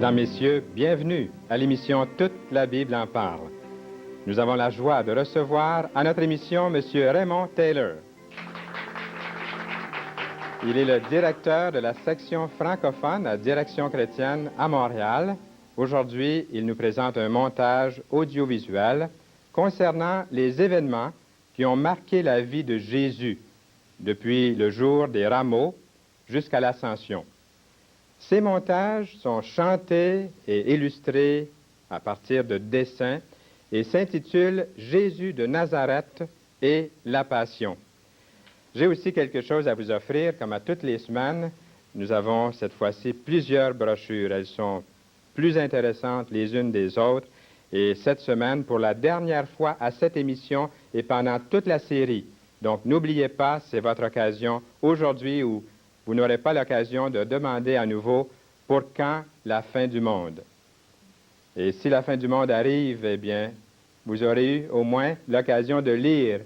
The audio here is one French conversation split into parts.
Mesdames, Messieurs, bienvenue à l'émission Toute la Bible en parle. Nous avons la joie de recevoir à notre émission M. Raymond Taylor. Il est le directeur de la section francophone à Direction chrétienne à Montréal. Aujourd'hui, il nous présente un montage audiovisuel concernant les événements qui ont marqué la vie de Jésus depuis le jour des rameaux jusqu'à l'Ascension. Ces montages sont chantés et illustrés à partir de dessins et s'intitulent « Jésus de Nazareth et la Passion ». J'ai aussi quelque chose à vous offrir, comme à toutes les semaines. Nous avons cette fois-ci plusieurs brochures. Elles sont plus intéressantes les unes des autres. Et cette semaine, pour la dernière fois à cette émission et pendant toute la série. Donc, n'oubliez pas, c'est votre occasion aujourd'hui où vous n'aurez pas l'occasion de demander à nouveau pour quand la fin du monde. Et si la fin du monde arrive, eh bien, vous aurez eu au moins l'occasion de lire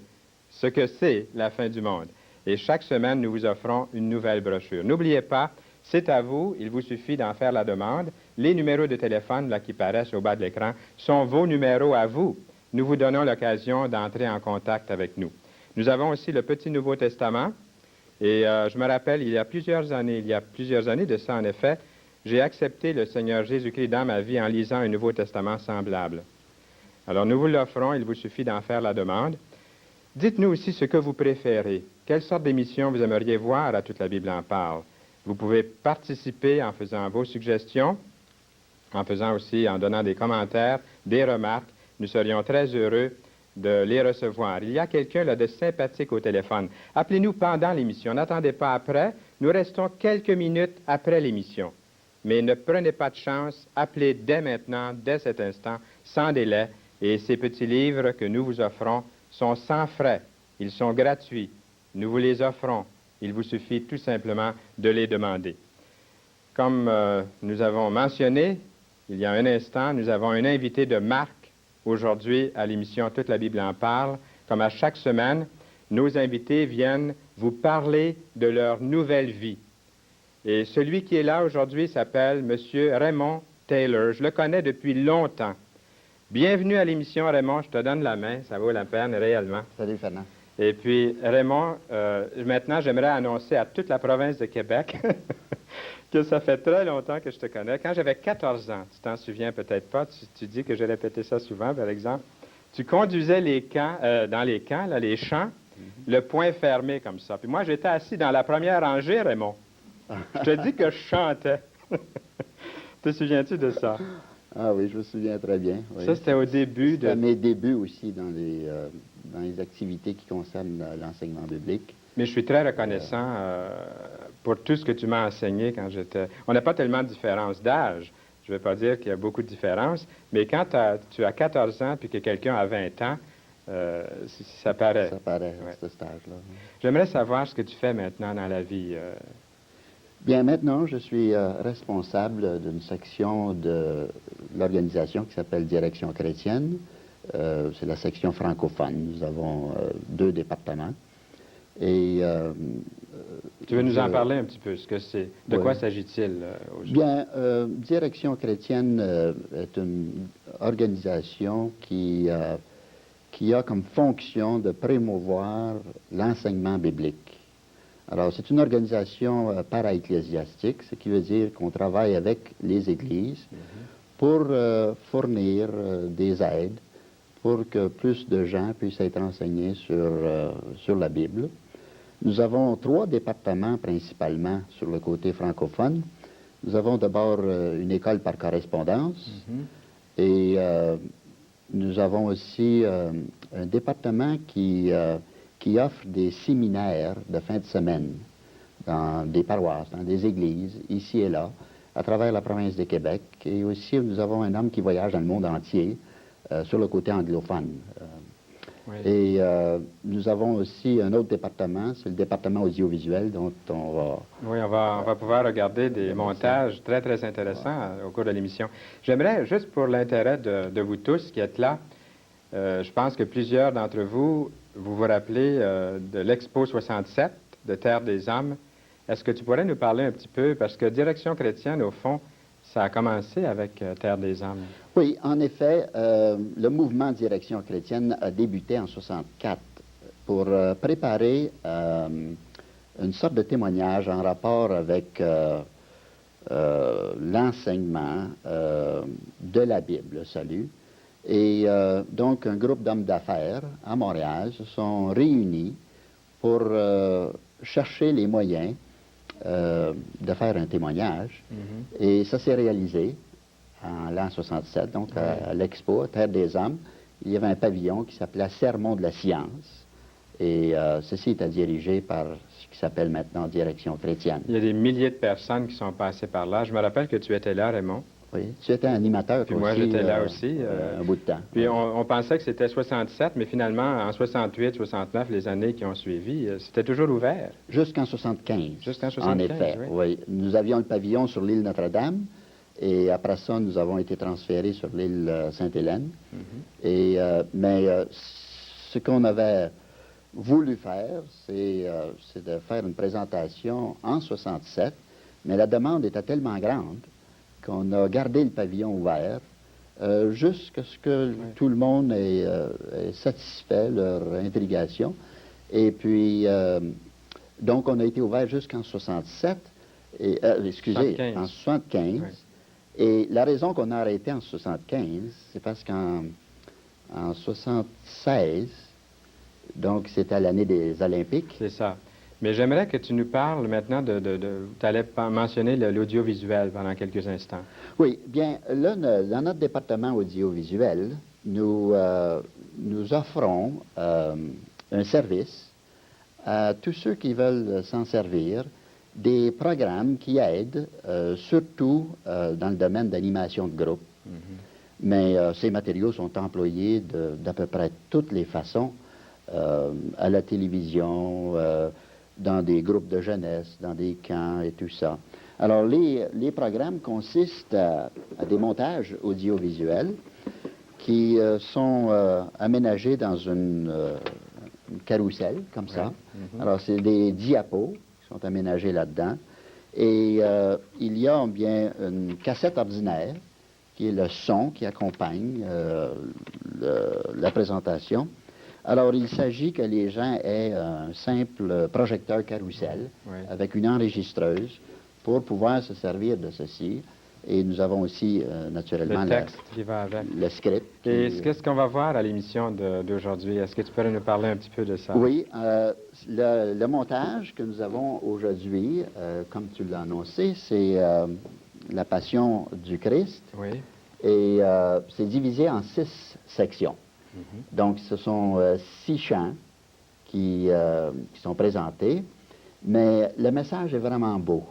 ce que c'est la fin du monde. Et chaque semaine, nous vous offrons une nouvelle brochure. N'oubliez pas, c'est à vous, il vous suffit d'en faire la demande. Les numéros de téléphone là, qui paraissent au bas de l'écran sont vos numéros à vous. Nous vous donnons l'occasion d'entrer en contact avec nous. Nous avons aussi le Petit Nouveau Testament. Et je me rappelle, il y a plusieurs années de ça en effet, j'ai accepté le Seigneur Jésus-Christ dans ma vie en lisant un Nouveau Testament semblable. Alors nous vous l'offrons, il vous suffit d'en faire la demande. Dites-nous aussi ce que vous préférez. Quelle sorte d'émission vous aimeriez voir à Toute la Bible en parle? Vous pouvez participer en faisant vos suggestions, en donnant des commentaires, des remarques. Nous serions très heureux de les recevoir. Il y a quelqu'un là de sympathique au téléphone. Appelez-nous pendant l'émission. N'attendez pas après. Nous restons quelques minutes après l'émission. Mais ne prenez pas de chance. Appelez dès maintenant, dès cet instant, sans délai. Et ces petits livres que nous vous offrons sont sans frais. Ils sont gratuits. Nous vous les offrons. Il vous suffit tout simplement de les demander. Comme nous avons mentionné, il y a un instant, nous avons un invité de marque aujourd'hui à l'émission Toute la Bible en parle. Comme à chaque semaine, nos invités viennent vous parler de leur nouvelle vie. Et celui qui est là aujourd'hui s'appelle M. Raymond Taylor. Je le connais depuis longtemps. Bienvenue à l'émission, Raymond. Je te donne la main. Ça vaut la peine, réellement. Salut, Fernand. Et puis, Raymond, maintenant, j'aimerais annoncer à toute la province de Québec que ça fait très longtemps que je te connais. Quand j'avais 14 ans, tu t'en souviens peut-être pas, tu dis que j'ai répété ça souvent, par exemple, tu conduisais les camps, dans les camps, là, les champs, le poing fermé comme ça. Puis moi, j'étais assis dans la première rangée, Raymond. Je te dis que je chantais. Te souviens-tu de ça? Ah oui, je me souviens très bien. Oui. Ça, c'était au début de... C'était mes débuts aussi dans les activités qui concernent l'enseignement biblique. Mais je suis très reconnaissant pour tout ce que tu m'as enseigné quand j'étais... On n'a pas tellement de différence d'âge. Je ne veux pas dire qu'il y a beaucoup de différence, mais quand tu as 14 ans puis que quelqu'un a 20 ans, ça paraît. Ça paraît, ouais. À ce stage-là. J'aimerais savoir ce que tu fais maintenant dans la vie. Bien, maintenant, je suis responsable d'une section de l'organisation qui s'appelle Direction chrétienne. C'est la section francophone. Nous avons 2 départements. Et, tu veux nous en parler un petit peu, ce que c'est? De quoi s'agit-il aujourd'hui? Bien, Direction chrétienne est une organisation qui a comme fonction de promouvoir l'enseignement biblique. Alors, c'est une organisation para-ecclésiastique, ce qui veut dire qu'on travaille avec les églises pour fournir des aides pour que plus de gens puissent être enseignés sur la Bible. Nous avons 3 départements principalement sur le côté francophone. Nous avons d'abord une école par correspondance et nous avons aussi un département qui offre des séminaires de fin de semaine dans des paroisses, dans des églises, ici et là, à travers la province de Québec. Et aussi, nous avons un homme qui voyage dans le monde entier sur le côté anglophone. Oui. Et nous avons aussi un autre département, c'est le département audiovisuel dont on va... Oui, on va pouvoir regarder des montages très, très intéressants au cours de l'émission. J'aimerais, juste pour l'intérêt de vous tous qui êtes là, je pense que plusieurs d'entre vous, vous vous rappelez de l'Expo 67 de Terre des Hommes. Est-ce que tu pourrais nous parler un petit peu, parce que Direction chrétienne, au fond, Ça a commencé avec Terre des Hommes. Oui, en effet, le mouvement Direction chrétienne a débuté en 64 pour préparer une sorte de témoignage en rapport avec l'enseignement de la Bible, le salut. Et donc, un groupe d'hommes d'affaires à Montréal se sont réunis pour chercher les moyens de faire un témoignage. Et ça s'est réalisé en l'an 67, donc à l'Expo, à Terre des Hommes. Il y avait un pavillon qui s'appelait Sermon de la science. Et ceci était dirigé par ce qui s'appelle maintenant Direction chrétienne. Il y a des milliers de personnes qui sont passées par là. Je me rappelle que tu étais là, Raymond. Oui, tu étais animateur Puis aussi. moi, j'étais là aussi. Un bout de temps. Puis oui. on pensait que c'était 67, mais finalement, en 68, 69, les années qui ont suivi, c'était toujours ouvert. Jusqu'en 75. Jusqu'en 75, en effet, oui. Nous avions le pavillon sur l'île Notre-Dame, et après ça, nous avons été transférés sur l'île Sainte-Hélène. Et, ce qu'on avait voulu faire, c'est de faire une présentation en 67, mais la demande était tellement grande qu'on a gardé le pavillon ouvert jusqu'à ce que tout le monde ait satisfait leur intrigation. Et puis, donc, on a été ouvert jusqu'en 67, et, excusez, 75. en 75. Oui. Et la raison qu'on a arrêté en 75, c'est parce qu'en 76, donc c'était l'année des Olympiques. C'est ça. Mais j'aimerais que tu nous parles maintenant tu allais mentionner l'audiovisuel pendant quelques instants. Oui, bien, là, dans notre département audiovisuel, nous offrons un service à tous ceux qui veulent s'en servir, des programmes qui aident, surtout dans le domaine d'animation de groupe. Mais ces matériaux sont employés d'à peu près toutes les façons, à la télévision, dans des groupes de jeunesse, dans des camps et tout ça. Alors, les programmes consistent à des montages audiovisuels qui sont aménagés dans une carrousel, comme ça. Alors, c'est des diapos qui sont aménagés là-dedans. Et il y a bien une cassette ordinaire, qui est le son qui accompagne la présentation. Alors, il s'agit que les gens aient un simple projecteur carrousel avec une enregistreuse pour pouvoir se servir de ceci. Et nous avons aussi, naturellement, le texte qui va avec. Le script. Et qu'est-ce qu'on va voir à l'émission d'aujourd'hui? Est-ce que tu pourrais nous parler un petit peu de ça? Oui, le montage que nous avons aujourd'hui, comme tu l'as annoncé, c'est la Passion du Christ. Oui. Et c'est divisé en 6 sections. Donc, ce sont 6 chants qui sont présentés, mais le message est vraiment beau.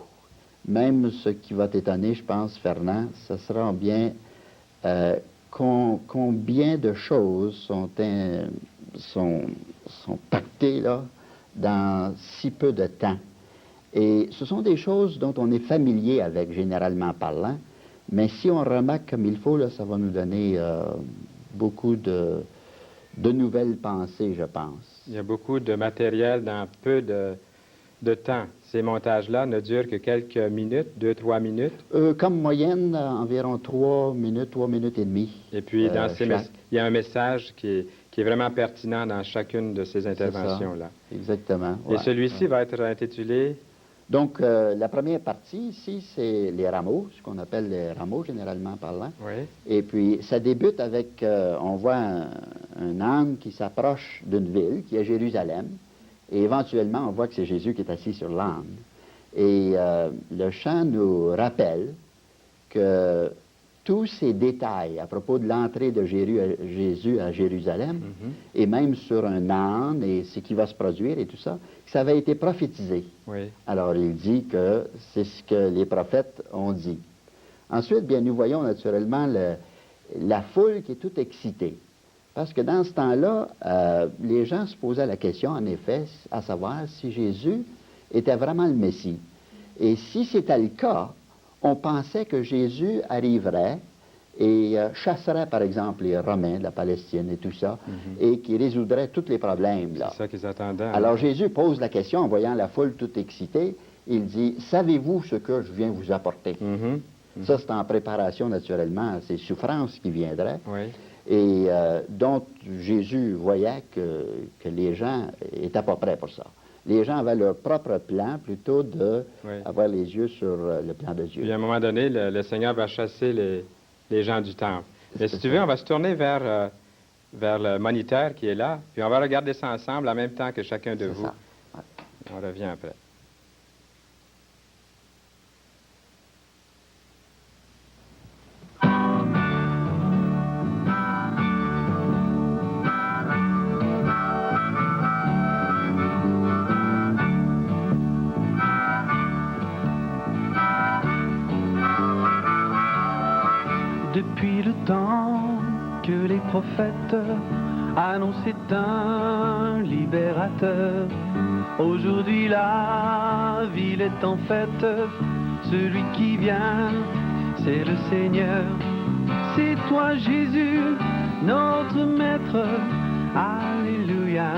Même ce qui va t'étonner, je pense, Fernand, ce sera bien combien de choses sont pactées là, dans si peu de temps. Et ce sont des choses dont on est familier avec, généralement parlant, mais si on remarque comme il faut, là, ça va nous donner beaucoup de nouvelles pensées, je pense. Il y a beaucoup de matériel dans peu de temps. Ces montages-là ne durent que quelques minutes, 2-3 minutes. Comme moyenne, environ 3 minutes et demie. Et puis, il y a un message qui est vraiment pertinent dans chacune de ces interventions-là. Exactement. Et celui-ci va être intitulé... Donc, la première partie ici, c'est les rameaux, ce qu'on appelle les rameaux, généralement parlant. Oui. Et puis, ça débute avec, on voit un âne qui s'approche d'une ville, qui est Jérusalem, et éventuellement, on voit que c'est Jésus qui est assis sur l'âne. Et le chant nous rappelle que tous ces détails à propos de l'entrée de Jésus à Jérusalem, et même sur un âne, et ce qui va se produire et tout ça, ça avait été prophétisé. Oui. Alors, il dit que c'est ce que les prophètes ont dit. Ensuite, bien, nous voyons naturellement la foule qui est toute excitée. Parce que dans ce temps-là, les gens se posaient la question, en effet, à savoir si Jésus était vraiment le Messie. Et si c'était le cas, on pensait que Jésus arriverait et chasserait, par exemple, les Romains de la Palestine et tout ça, et qui résoudrait tous les problèmes. C'est ça qu'ils attendaient. Alors Jésus pose la question en voyant la foule toute excitée. Il dit, « Savez-vous ce que je viens vous apporter? Ça, c'est en préparation naturellement à ces souffrances qui viendraient. Oui. Et dont Jésus voyait que les gens n'étaient pas prêts pour ça. Les gens avaient leur propre plan plutôt d'avoir les yeux sur le plan de Dieu. Puis à un moment donné, le Seigneur va chasser les gens du temple. Mais si tu veux, on va se tourner vers le moniteur qui est là, puis on va regarder ça ensemble en même temps que chacun de vous. Ouais. On revient après. Depuis le temps que les prophètes annonçaient un libérateur, aujourd'hui la ville est en fête. Celui qui vient, c'est le Seigneur. C'est toi Jésus, notre Maître. Alléluia.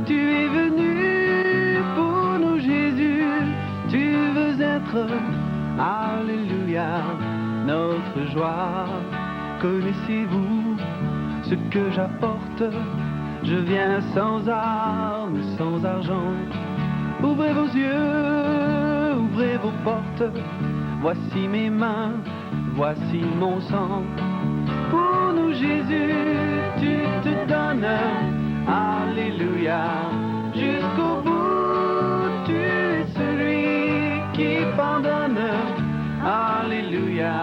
Tu es venu pour nous Jésus. Tu veux être, Alléluia, notre joie. Connaissez-vous ce que j'apporte? Je viens sans armes, sans argent. Ouvrez vos yeux, ouvrez vos portes. Voici mes mains, voici mon sang. Pour nous Jésus, tu te donnes. Alléluia. Jusqu'au bout, tu es celui qui pardonne. Alléluia.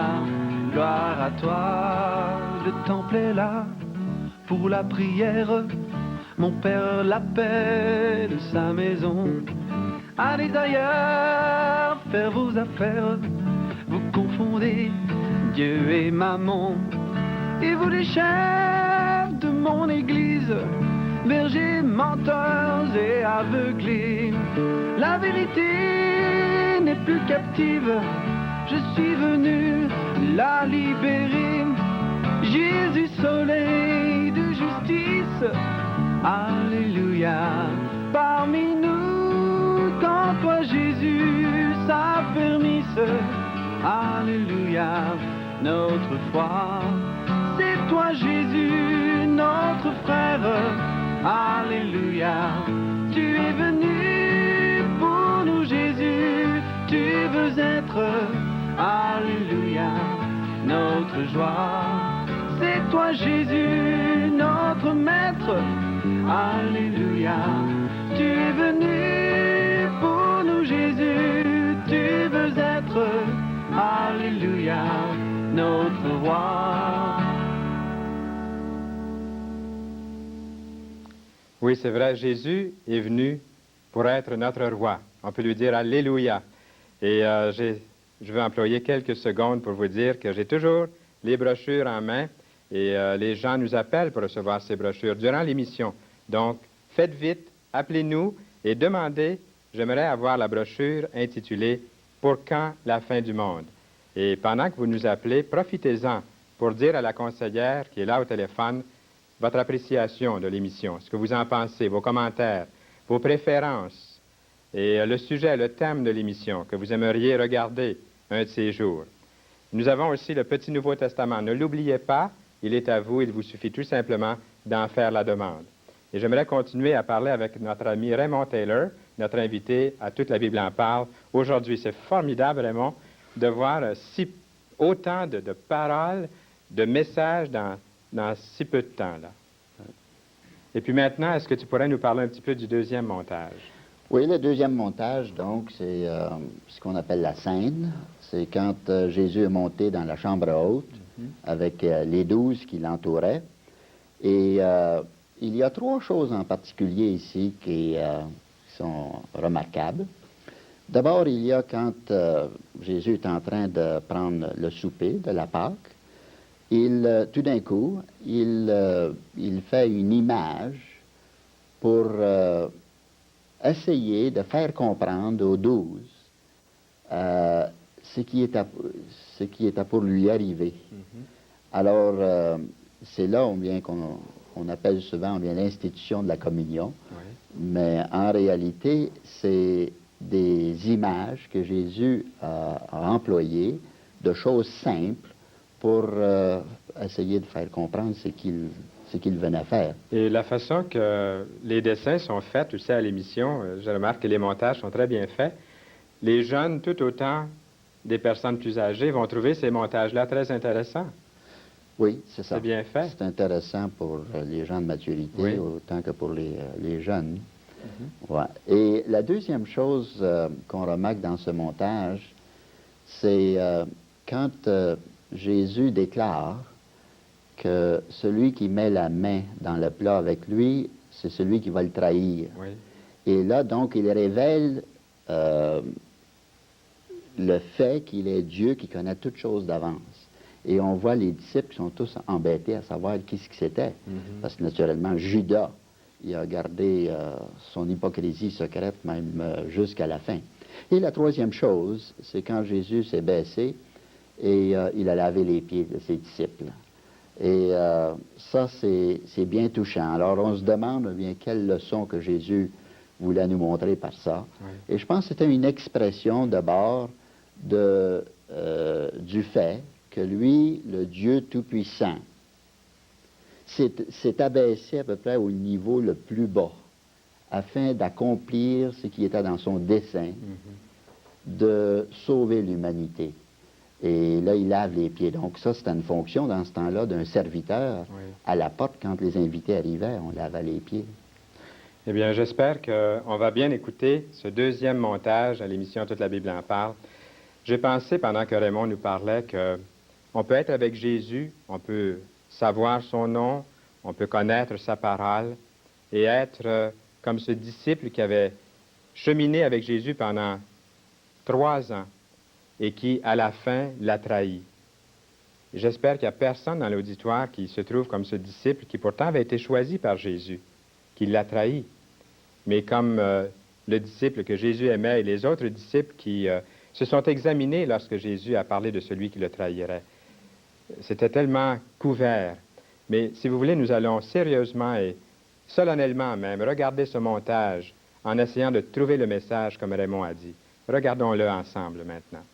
Gloire à toi. Le temple est là pour la prière. Mon Père l'appelle sa maison. Allez ailleurs faire vos affaires. Vous confondez Dieu et Mammon. Et vous les chefs de mon église, bergers, menteurs et aveuglés, la vérité n'est plus captive. Je suis venu la libérer. Jésus, soleil de justice. Alléluia. Parmi nous, quand toi Jésus s'affermisse. Alléluia. Notre foi, c'est toi Jésus, notre frère. Alléluia. Tu es venu pour nous Jésus. Tu veux être, Alléluia, notre joie. C'est toi Jésus, notre Maître. Alléluia. Tu es venu pour nous Jésus. Tu veux être, Alléluia, notre roi. Oui, c'est vrai, Jésus est venu pour être notre roi. On peut lui dire Alléluia. Et je veux employer quelques secondes pour vous dire que j'ai toujours les brochures en main et les gens nous appellent pour recevoir ces brochures durant l'émission. Donc, faites vite, appelez-nous et demandez, j'aimerais avoir la brochure intitulée « Pour quand la fin du monde ?» Et pendant que vous nous appelez, profitez-en pour dire à la conseillère qui est là au téléphone votre appréciation de l'émission, ce que vous en pensez, vos commentaires, vos préférences et le sujet, le thème de l'émission que vous aimeriez regarder un de ces jours. Nous avons aussi le Petit Nouveau Testament. Ne l'oubliez pas, il est à vous, il vous suffit tout simplement d'en faire la demande. Et j'aimerais continuer à parler avec notre ami Raymond Taylor, notre invité à Toute la Bible en parle. Aujourd'hui, c'est formidable, Raymond, de voir autant de paroles, de messages dans si peu de temps, là. Et puis maintenant, est-ce que tu pourrais nous parler un petit peu du deuxième montage? Oui, le deuxième montage, donc, c'est ce qu'on appelle la scène. C'est quand Jésus est monté dans la chambre haute avec les 12 qui l'entouraient. Et il y a 3 choses en particulier ici qui sont remarquables. D'abord, il y a quand Jésus est en train de prendre le souper de la Pâque, tout d'un coup, il fait une image pour essayer de faire comprendre aux 12 ce qui était pour lui arriver. Alors, c'est là qu'on appelle souvent l'institution de la communion, mais en réalité, c'est des images que Jésus a employées de choses simples pour essayer de faire comprendre ce qu'il venait faire. Et la façon que les dessins sont faits aussi à l'émission, je remarque que les montages sont très bien faits. Les jeunes, tout autant des personnes plus âgées, vont trouver ces montages-là très intéressants. Oui, c'est ça. C'est bien fait. C'est intéressant pour les gens de maturité Oui. autant que pour les jeunes. Ouais. Et la deuxième chose qu'on remarque dans ce montage, c'est quand Jésus déclare que celui qui met la main dans le plat avec lui, c'est celui qui va le trahir. Oui. Et là, donc, il révèle le fait qu'il est Dieu qui connaît toutes choses d'avance. Et on voit les disciples qui sont tous embêtés à savoir qui ce que c'était. Parce que naturellement, Judas, il a gardé son hypocrisie secrète même jusqu'à la fin. Et la troisième chose, c'est quand Jésus s'est baissé et il a lavé les pieds de ses disciples. Et ça, c'est bien touchant. Alors, on se demande bien quelle leçon que Jésus voulait nous montrer par ça. Oui. Et je pense que c'était une expression d'abord du fait que lui, le Dieu Tout-Puissant, s'est abaissé à peu près au niveau le plus bas afin d'accomplir ce qui était dans son dessein de sauver l'humanité. Et là, il lave les pieds. Donc ça, c'était une fonction dans ce temps-là d'un serviteur à la porte quand les invités arrivaient, on lavait les pieds. Eh bien, j'espère qu'on va bien écouter ce deuxième montage à l'émission Toute la Bible en parle. J'ai pensé, pendant que Raymond nous parlait, qu'on peut être avec Jésus, on peut savoir son nom, on peut connaître sa parole et être comme ce disciple qui avait cheminé avec Jésus pendant 3 ans et qui, à la fin, l'a trahi. J'espère qu'il n'y a personne dans l'auditoire qui se trouve comme ce disciple qui pourtant avait été choisi par Jésus, qui l'a trahi. Mais comme le disciple que Jésus aimait et les autres disciples qui se sont examinés lorsque Jésus a parlé de celui qui le trahirait. C'était tellement couvert. Mais si vous voulez, nous allons sérieusement et solennellement même regarder ce montage en essayant de trouver le message comme Raymond a dit. Regardons-le ensemble maintenant.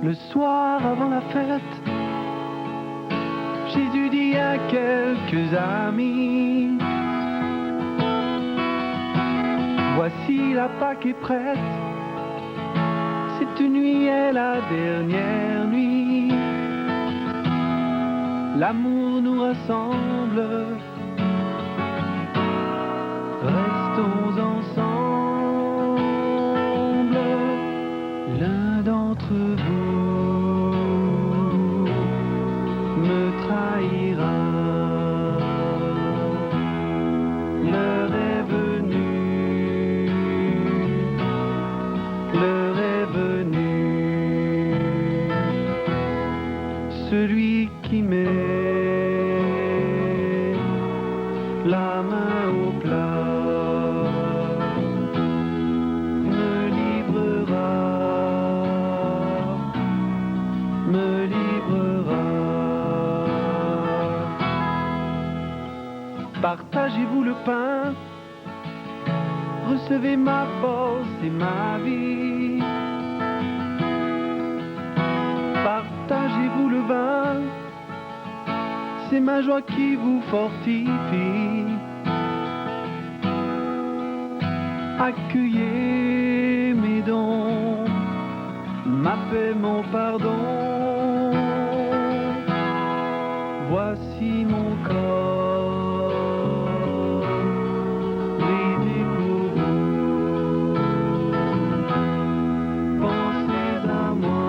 Le soir avant la fête, Jésus dit à quelques amis: voici la Pâque est prête, cette nuit est la dernière nuit. L'amour nous rassemble, restons ensemble. L'un d'entre vous me trahira. L'heure est venue, l'heure est venue. Celui qui met la main au plat me livrera. Partagez-vous le pain, recevez ma force et ma vie. Partagez-vous le vin, c'est ma joie qui vous fortifie. Accueillez mes dons, ma paix, mon pardon. Voici mon corps, brisé pour vous. Pensez à moi,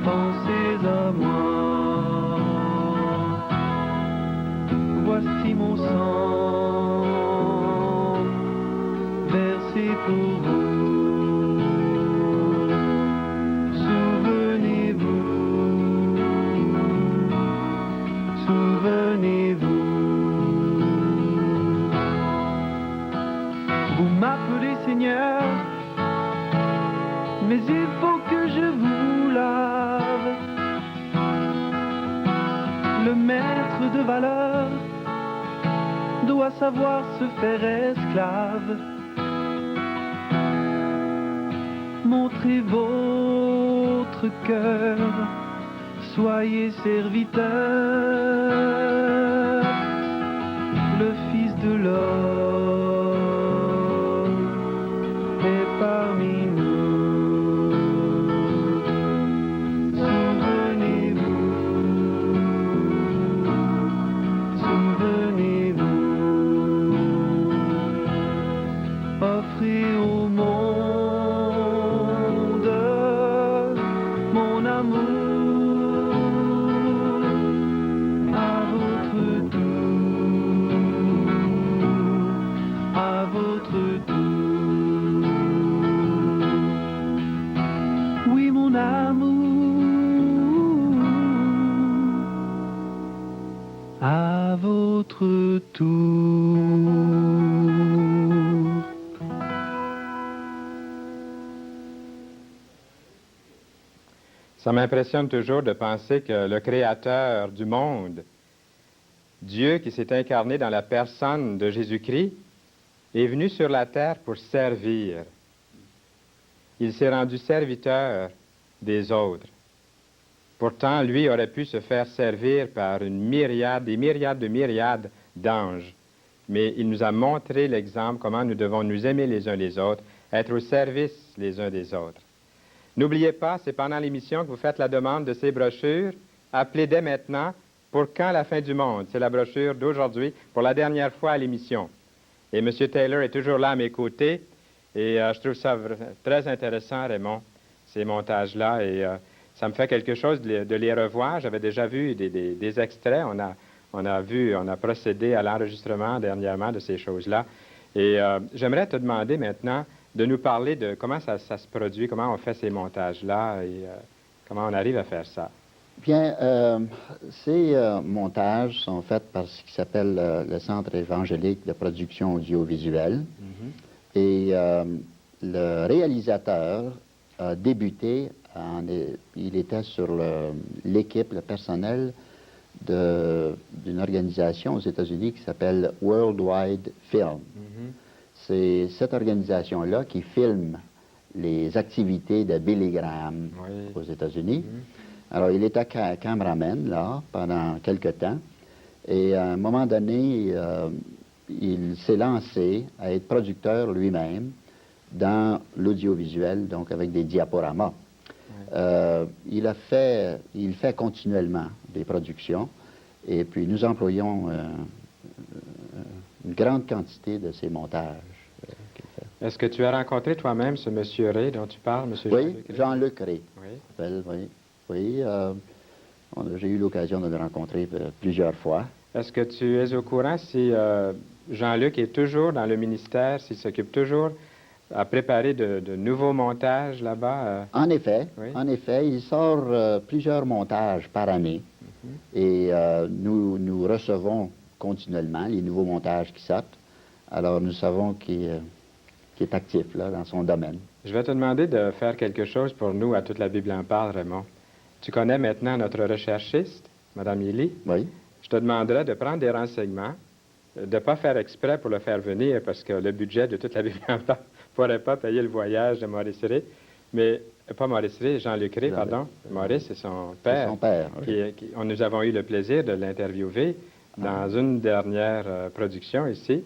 pensez à moi. Voici mon sang, versé pour vous. Souvenez-vous, vous m'appelez Seigneur, mais il faut que je vous de valeur doit savoir se faire esclave. Montrez votre cœur, soyez serviteurs. Le Fils de l'homme est parmi nous. Souvenez-vous, souvenez-vous, offrez au monde mon amour à votre tour, à votre tour. Oui, mon amour, à votre tour. Ça m'impressionne toujours de penser que le Créateur du monde, Dieu qui s'est incarné dans la personne de Jésus-Christ, est venu sur la terre pour servir. Il s'est rendu serviteur des autres. Pourtant, lui aurait pu se faire servir par une myriade, des myriades de myriades d'anges. Mais il nous a montré l'exemple comment nous devons nous aimer les uns les autres, être au service les uns des autres. N'oubliez pas, c'est pendant l'émission que vous faites la demande de ces brochures. Appelez dès maintenant pour quand la fin du monde. C'est la brochure d'aujourd'hui pour la dernière fois à l'émission. Et M. Taylor est toujours là à mes côtés. Et je trouve ça très intéressant, Raymond, ces montages-là. Et ça me fait quelque chose de les revoir. J'avais déjà vu des extraits. On a procédé à l'enregistrement dernièrement de ces choses-là. Et j'aimerais te demander maintenant de nous parler de comment ça se produit, comment on fait ces montages-là et comment on arrive à faire ça. Bien, ces montages sont faits par ce qui s'appelle le Centre évangélique de production audiovisuelle. Et le réalisateur a débuté, il était sur l'équipe, le personnel d'une organisation aux États-Unis qui s'appelle Worldwide Film. C'est cette organisation-là qui filme les activités de Billy Graham aux États-Unis. Alors, il était cameraman, là, pendant quelque temps. Et à un moment donné, il s'est lancé à être producteur lui-même dans l'audiovisuel, donc avec des diaporamas. Il fait continuellement des productions. Et puis, nous employons une grande quantité de ces montages. Est-ce que tu as rencontré toi-même ce monsieur Ray dont tu parles, M. Oui, Jean-Luc Ray. Oui. J'ai eu l'occasion de le rencontrer plusieurs fois. Est-ce que tu es au courant si Jean-Luc est toujours dans le ministère, s'il s'occupe toujours à préparer de nouveaux montages là-bas? En effet, Oui. Il sort plusieurs montages par année. Et nous recevons continuellement les nouveaux montages qui sortent. Alors, nous savons qu'il est actif là, dans son domaine. Je vais te demander de faire quelque chose pour nous à Toute la Bible en parle, Raymond. Tu connais maintenant notre recherchiste, Mme Yili. Oui. Je te demanderai de prendre des renseignements, de ne pas faire exprès pour le faire venir, parce que le budget de Toute la Bible en parle ne pourrait pas payer le voyage de Maurice Ray. Mais, pas Maurice Ray, Jean-Luc Ray, pardon. Maurice, c'est son père. C'est son père, oui. Nous avons eu le plaisir de l'interviewer dans une dernière production ici.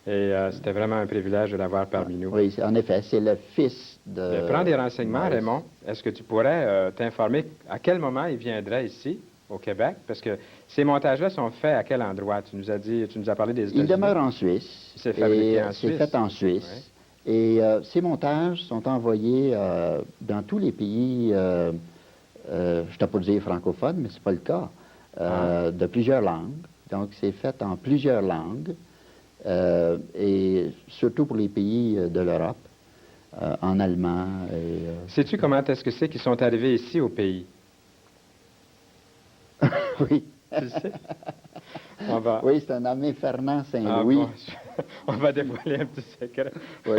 Et c'était vraiment un privilège de l'avoir parmi nous. Oui, en effet, c'est le fils de... Prends des renseignements, Maurice. Raymond. Est-ce que tu pourrais t'informer à quel moment il viendrait ici, au Québec? Parce que ces montages-là sont faits à quel endroit? Tu nous as parlé des États-Unis. Il demeure en Suisse. C'est fabriqué en C'est Suisse. fait en Suisse. Oui. Et ces montages sont envoyés dans tous les pays, je ne t'ai pas dire francophones, mais ce n'est pas le cas, de plusieurs langues. Donc, c'est fait en plusieurs langues. Et surtout pour les pays de l'Europe, en allemand. Sais-tu comment est-ce que c'est qu'ils sont arrivés ici au pays? Oui. Tu le sais? On va... Oui, c'est un nommé Fernand Saint-Louis. On va dévoiler un petit secret. Oui.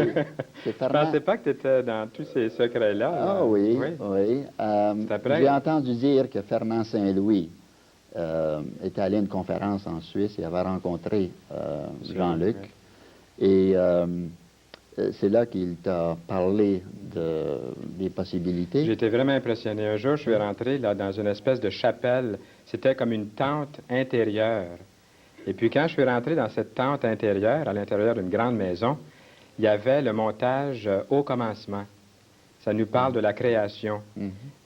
Je ne pensais pas que tu étais dans tous ces secrets-là. Ah oui. J'ai entendu dire que Fernand Saint-Louis était allé à une conférence en Suisse et avait rencontré Jean-Luc. Oui. Et c'est là qu'il t'a parlé des possibilités. J'ai été vraiment impressionné. Un jour, je suis rentré là, dans une espèce de chapelle. C'était comme une tente intérieure. Et puis quand je suis rentré dans cette tente intérieure, à l'intérieur d'une grande maison, il y avait le montage au commencement. Ça nous parle de la création.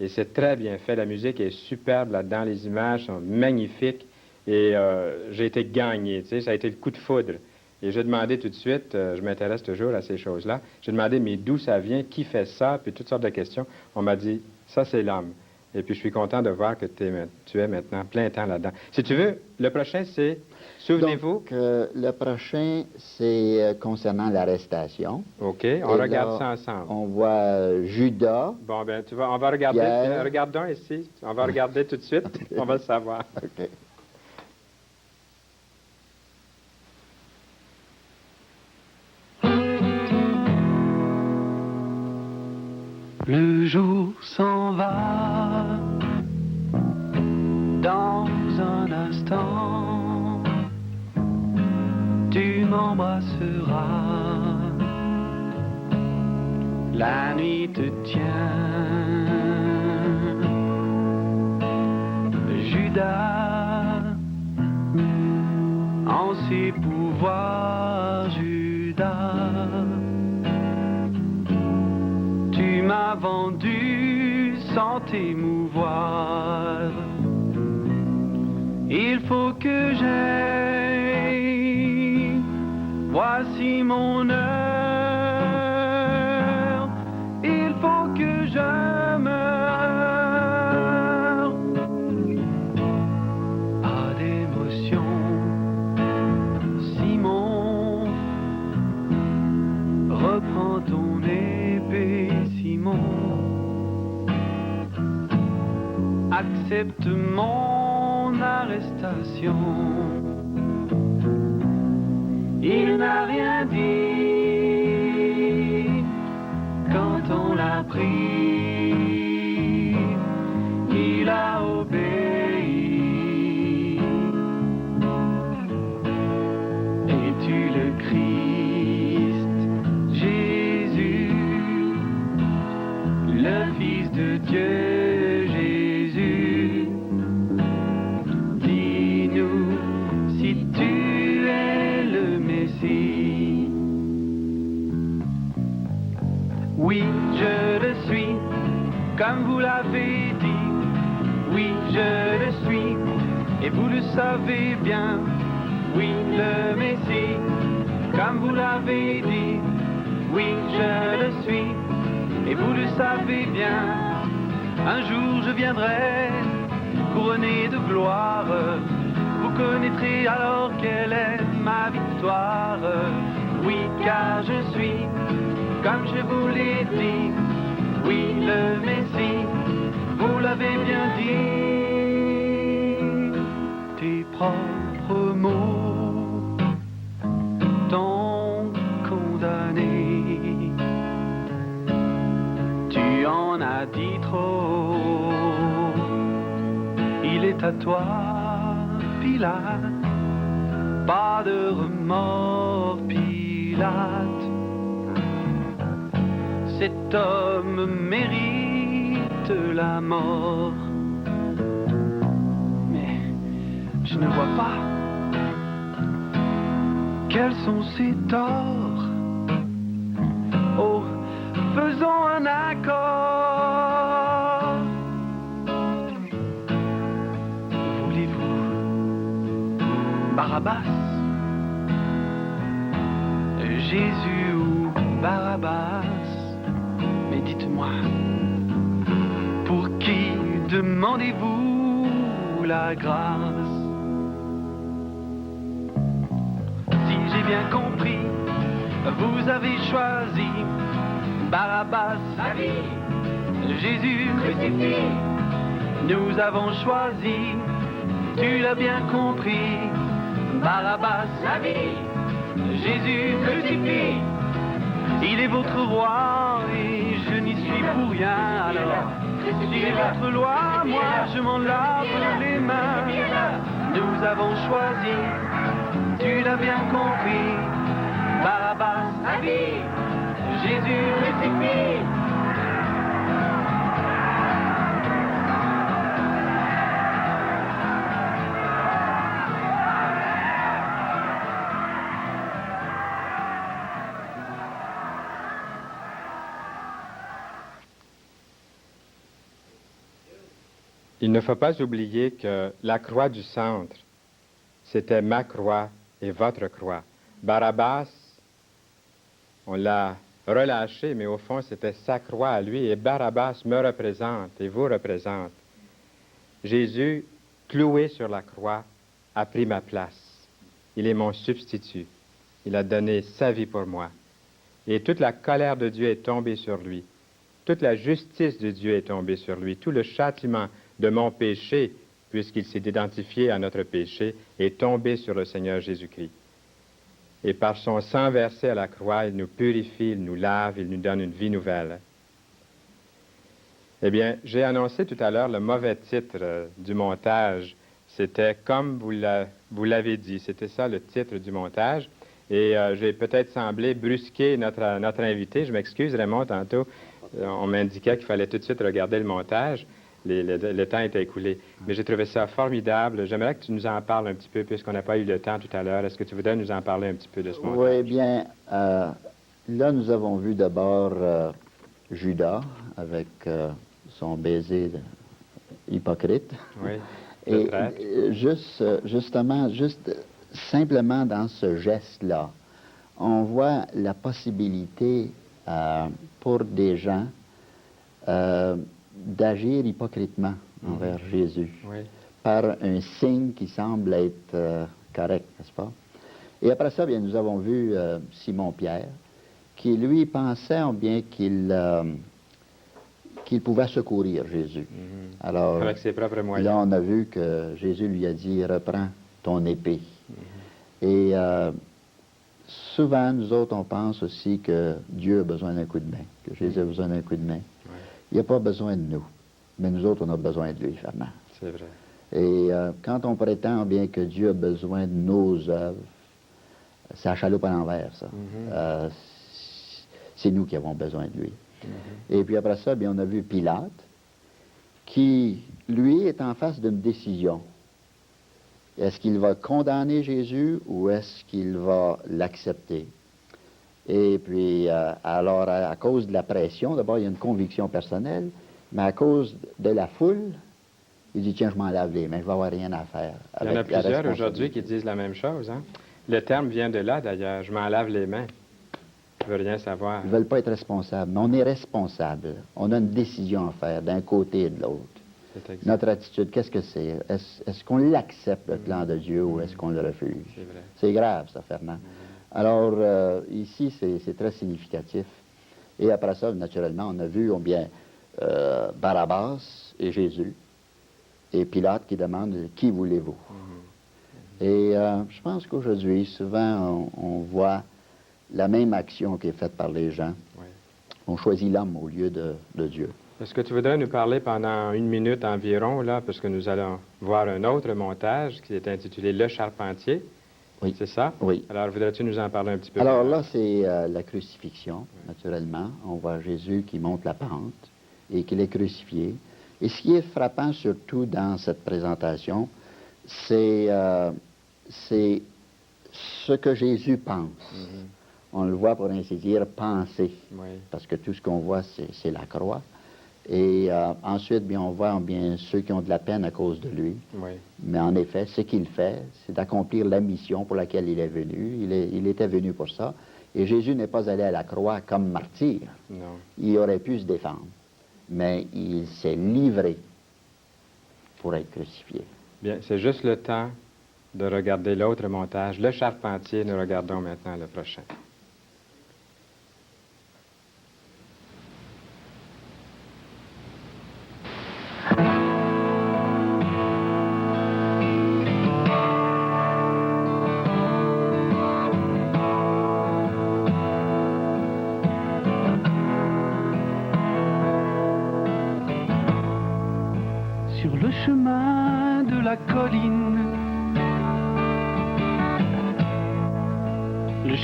Et c'est très bien fait. La musique est superbe là-dedans. Les images sont magnifiques. Et j'ai été gagné. Tu sais, ça a été le coup de foudre. Et j'ai demandé tout de suite, je m'intéresse toujours à ces choses-là, j'ai demandé, mais d'où ça vient, qui fait ça, puis toutes sortes de questions. On m'a dit, ça c'est l'homme. Et puis je suis content de voir que tu es maintenant plein temps là-dedans. Si tu veux, le prochain c'est, souvenez-vous... Donc, le prochain, c'est concernant l'arrestation. OK, on Et regarde là, ça ensemble. On voit Judas. Bon, ben tu vois, on va regarder, Pierre. regardons ici, on va regarder tout de suite, on va le savoir. OK. Le jour s'en va dans un instant, tu m'embrasseras, la nuit te tient, Judas, en ses pouvoirs, Judas. Tu m'as vendu sans t'émouvoir. Il faut que j'aille. Voici mon heure. Il faut que je meure. Pas d'émotion, Simon. Reprends ton épée. Accepte mon arrestation. Il n'a rien dit quand on l'a pris. Il a obéi. Es-tu le Christ, Jésus, le Fils de Dieu, Jésus, dis-nous si tu es le Messie. Oui, je le suis, comme vous l'avez dit. Oui, je le suis, et vous le savez bien. Oui, le Messie, comme vous l'avez dit. Oui, je le suis, et vous le savez bien. Un jour je viendrai, couronné de gloire. Vous connaîtrez alors quelle est ma victoire. Oui, car je suis, comme je vous l'ai dit. Oui, le Messie, vous l'avez bien dit. Tes propres mots t'ont condamné. Tu en as dit trop. Il est à toi, Pilate. Pas de remords, Pilate. Cet homme mérite la mort. Mais je ne vois pas quels sont ses torts. Oh, faisons un accord. Voulez-vous Barabbas, Jésus ou Barabbas? Mais dites-moi, pour qui demandez-vous la grâce? Si j'ai bien compris, vous avez choisi Barabbas, la vie, Jésus crucifié. Nous avons choisi, tu l'as bien compris, Barabbas, la vie, Jésus crucifié. Il est votre roi et je n'y suis pour rien. Alors, suivez votre loi, moi je m'en lave les mains. Nous avons choisi, tu l'as bien compris, Barabbas à vie, Jésus crucifié. Il ne faut pas oublier que la croix du centre, c'était ma croix et votre croix. Barabbas, on l'a relâché, mais au fond, c'était sa croix à lui, et Barabbas me représente et vous représente. Jésus, cloué sur la croix, a pris ma place. Il est mon substitut. Il a donné sa vie pour moi. Et toute la colère de Dieu est tombée sur lui. Toute la justice de Dieu est tombée sur lui. Tout le châtiment de mon péché, puisqu'il s'est identifié à notre péché, est tombé sur le Seigneur Jésus-Christ. Et par son sang versé à la croix, il nous purifie, il nous lave, il nous donne une vie nouvelle. Eh bien, j'ai annoncé tout à l'heure le mauvais titre du montage. C'était « Comme vous l'avez dit ». C'était ça le titre du montage. Et j'ai peut-être semblé brusquer notre invité. Je m'excuse, Raymond, tantôt, on m'indiquait qu'il fallait tout de suite regarder le montage. Le temps était écoulé. Mais j'ai trouvé ça formidable. J'aimerais que tu nous en parles un petit peu, puisqu'on n'a pas eu le temps tout à l'heure. Est-ce que tu voudrais nous en parler un petit peu de ce montage? Oui, bien, là, nous avons vu d'abord Judas avec son baiser hypocrite. Oui, et justement, simplement dans ce geste-là, on voit la possibilité pour des gens d'agir hypocritement envers Jésus, par un signe qui semble être correct, n'est-ce pas? Et après ça, bien, nous avons vu Simon-Pierre, qui, lui, pensait bien qu'il pouvait secourir Jésus. Alors, avec ses propres moyens. Là, on a vu que Jésus lui a dit, « Reprends ton épée. » Et souvent, nous autres, on pense aussi que Dieu a besoin d'un coup de main, que Jésus a besoin d'un coup de main. Il n'a pas besoin de nous, mais nous autres, on a besoin de lui, vraiment. C'est vrai. Et quand on prétend bien que Dieu a besoin de nos œuvres, c'est la chaloupe à l'envers, ça. C'est nous qui avons besoin de lui. Et puis après ça, bien, on a vu Pilate, qui, lui, est en face d'une décision. Est-ce qu'il va condamner Jésus ou est-ce qu'il va l'accepter? Et puis, alors, à cause de la pression, d'abord, il y a une conviction personnelle, mais à cause de la foule, il dit, tiens, je m'en lave les mains, je vais avoir rien à faire. Il y en a plusieurs aujourd'hui qui disent la même chose, hein? Le terme vient de là, d'ailleurs, je m'en lave les mains. Je veux rien savoir. Ils ne veulent pas être responsables, mais on est responsable. On a une décision à faire d'un côté et de l'autre. Notre attitude, qu'est-ce que c'est? Est-ce qu'on l'accepte, le plan de Dieu, ou est-ce qu'on le refuse? C'est grave, ça, Fernand. Alors, ici, c'est très significatif. Et après ça, naturellement, on a vu bien Barabbas et Jésus, et Pilate qui demande « Qui voulez-vous? » Et je pense qu'aujourd'hui, souvent, on voit la même action qui est faite par les gens. On choisit l'homme au lieu de Dieu. Est-ce que tu voudrais nous parler pendant 1 minute environ, là, parce que nous allons voir un autre montage qui est intitulé « Le Charpentier ». Oui. C'est ça? Oui. Alors, voudrais-tu nous en parler un petit peu? Alors là, c'est la crucifixion, naturellement. On voit Jésus qui monte la pente et qu'il est crucifié. Et ce qui est frappant surtout dans cette présentation, c'est ce que Jésus pense. On le voit, pour ainsi dire, penser. Parce que tout ce qu'on voit, c'est la croix. Et ensuite, bien, on voit bien ceux qui ont de la peine à cause de lui. Mais en effet, ce qu'il fait, c'est d'accomplir la mission pour laquelle il est venu. Il était venu pour ça. Et Jésus n'est pas allé à la croix comme martyr. Non. Il aurait pu se défendre. Mais il s'est livré pour être crucifié. Bien, c'est juste le temps de regarder l'autre montage. Le Charpentier, nous regardons maintenant le prochain.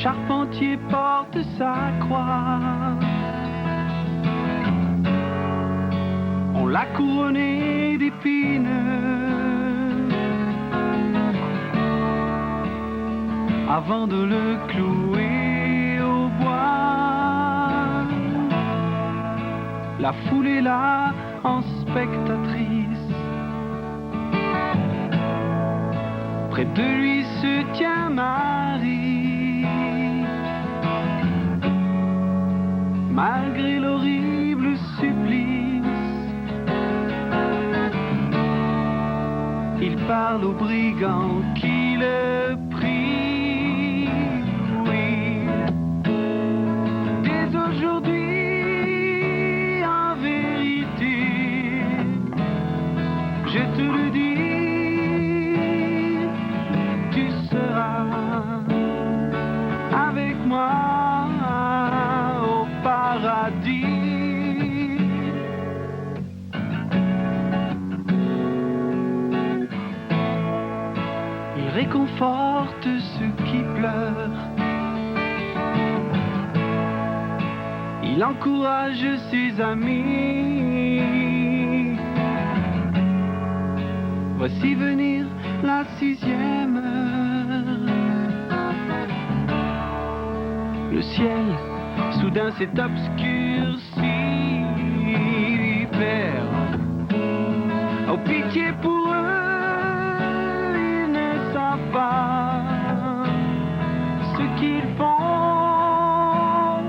charpentier porte sa croix. On l'a couronné d'épines avant de le clouer au bois. La foule est là en spectatrice. Près de lui se tient Marie. Malgré l'horrible supplice, il parle aux brigands qui le prient. Oui, dès aujourd'hui, en vérité, je te le dis, tu seras avec moi au paradis. Il réconforte ceux qui pleurent. Il encourage ses amis. Voici venir la 6e heure. Le ciel soudain s'est obscurci. Père, oh pitié pour eux, ils ne savent pas ce qu'ils font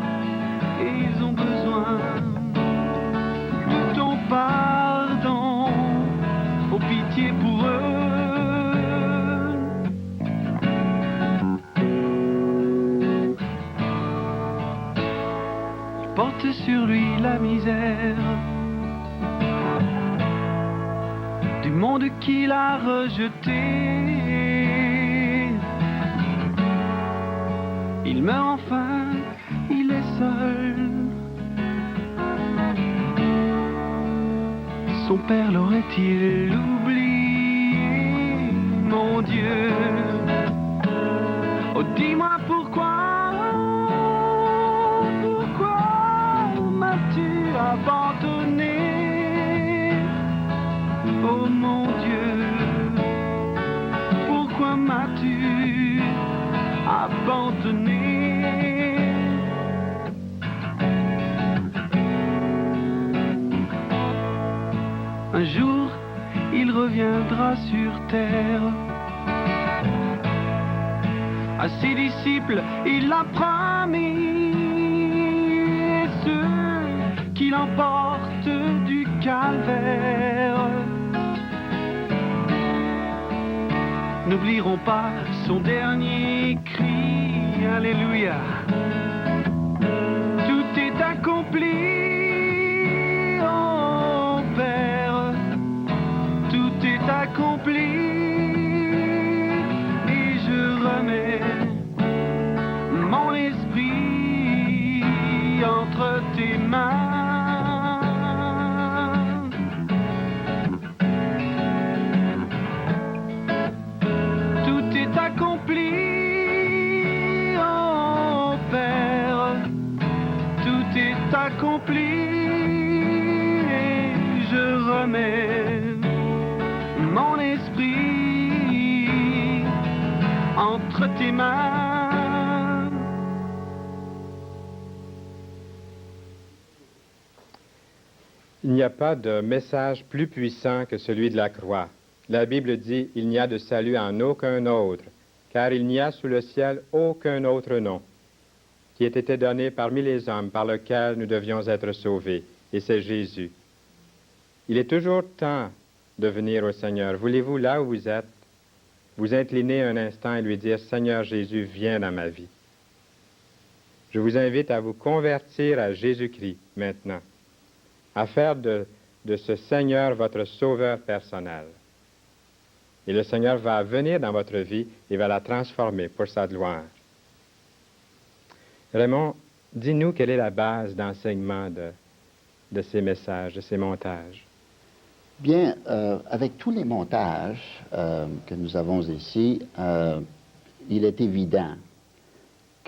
et ils ont besoin de ton pardon. Oh pitié pour eux. Il porte sur lui la misère du monde qu'il a rejeté. Il meurt enfin, il est seul. Son père l'aurait-il oublié, mon Dieu? Oh, dis-moi pourquoi m'as-tu abandonné? Oh mon Dieu, pourquoi m'as-tu abandonné? Un jour, il reviendra sur terre. À ses disciples, il l'a promis. Et ceux qui l'emportent du calvaire n'oublieront pas son dernier cri. Alléluia. Tout est accompli, oh Père. Tout est accompli. Et je remets mon esprit entre tes mains. Accompli, oh Père, tout est accompli et je remets mon esprit entre tes mains. Il n'y a pas de message plus puissant que celui de la croix. La Bible dit, il n'y a de salut en aucun autre, car il n'y a sous le ciel aucun autre nom qui ait été donné parmi les hommes par lequel nous devions être sauvés, et c'est Jésus. Il est toujours temps de venir au Seigneur. Voulez-vous, là où vous êtes, vous incliner un instant et lui dire, Seigneur Jésus, viens dans ma vie. Je vous invite à vous convertir à Jésus-Christ maintenant, à faire de ce Seigneur votre sauveur personnel. Et le Seigneur va venir dans votre vie et va la transformer pour sa gloire. Raymond, dis-nous quelle est la base d'enseignement de ces messages, de ces montages. Bien, avec tous les montages que nous avons ici, il est évident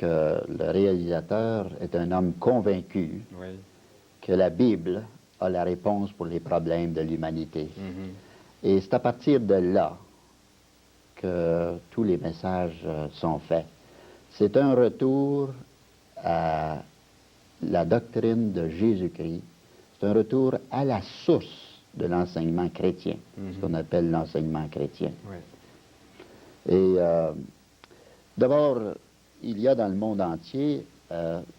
que le réalisateur est un homme convaincu Oui. que la Bible a la réponse pour les problèmes de l'humanité. Et c'est à partir de là que tous les messages sont faits. C'est un retour à la doctrine de Jésus-Christ. C'est un retour à la source de l'enseignement chrétien, ce qu'on appelle l'enseignement chrétien. Oui. Et d'abord, il y a dans le monde entier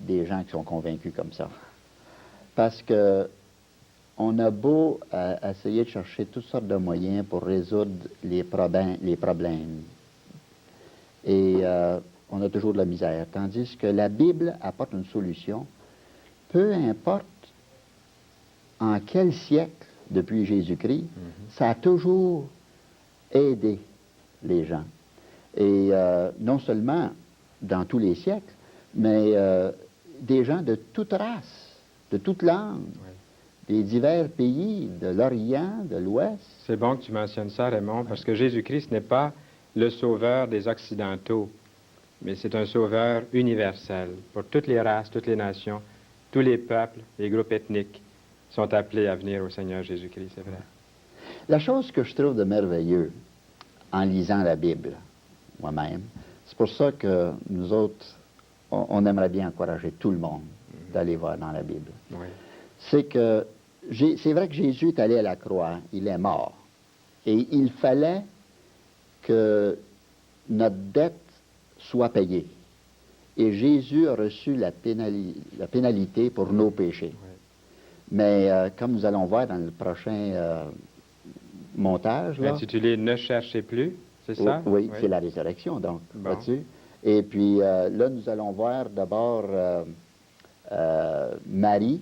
des gens qui sont convaincus comme ça. Parce que on a beau essayer de chercher toutes sortes de moyens pour résoudre les problèmes. Et on a toujours de la misère. Tandis que la Bible apporte une solution, peu importe en quel siècle depuis Jésus-Christ, ça a toujours aidé les gens. Et non seulement dans tous les siècles, mais des gens de toute race, de toute langue, des divers pays, de l'Orient, de l'Ouest. C'est bon que tu mentionnes ça, Raymond, parce que Jésus-Christ n'est pas le sauveur des Occidentaux, mais c'est un sauveur universel pour toutes les races, toutes les nations, tous les peuples, les groupes ethniques sont appelés à venir au Seigneur Jésus-Christ, c'est vrai. La chose que je trouve de merveilleux en lisant la Bible, moi-même, c'est pour ça que nous autres, on aimerait bien encourager tout le monde d'aller voir dans la Bible. Oui. C'est que, c'est vrai que Jésus est allé à la croix, il est mort. Et il fallait que notre dette soit payée. Et Jésus a reçu la pénalité pour nos péchés. Oui. Mais comme nous allons voir dans le prochain montage, là, Intitulé « Ne cherchez plus », c'est ça? Oui, c'est la résurrection, donc, Bon. vois-tu? Et puis là, nous allons voir d'abord Marie,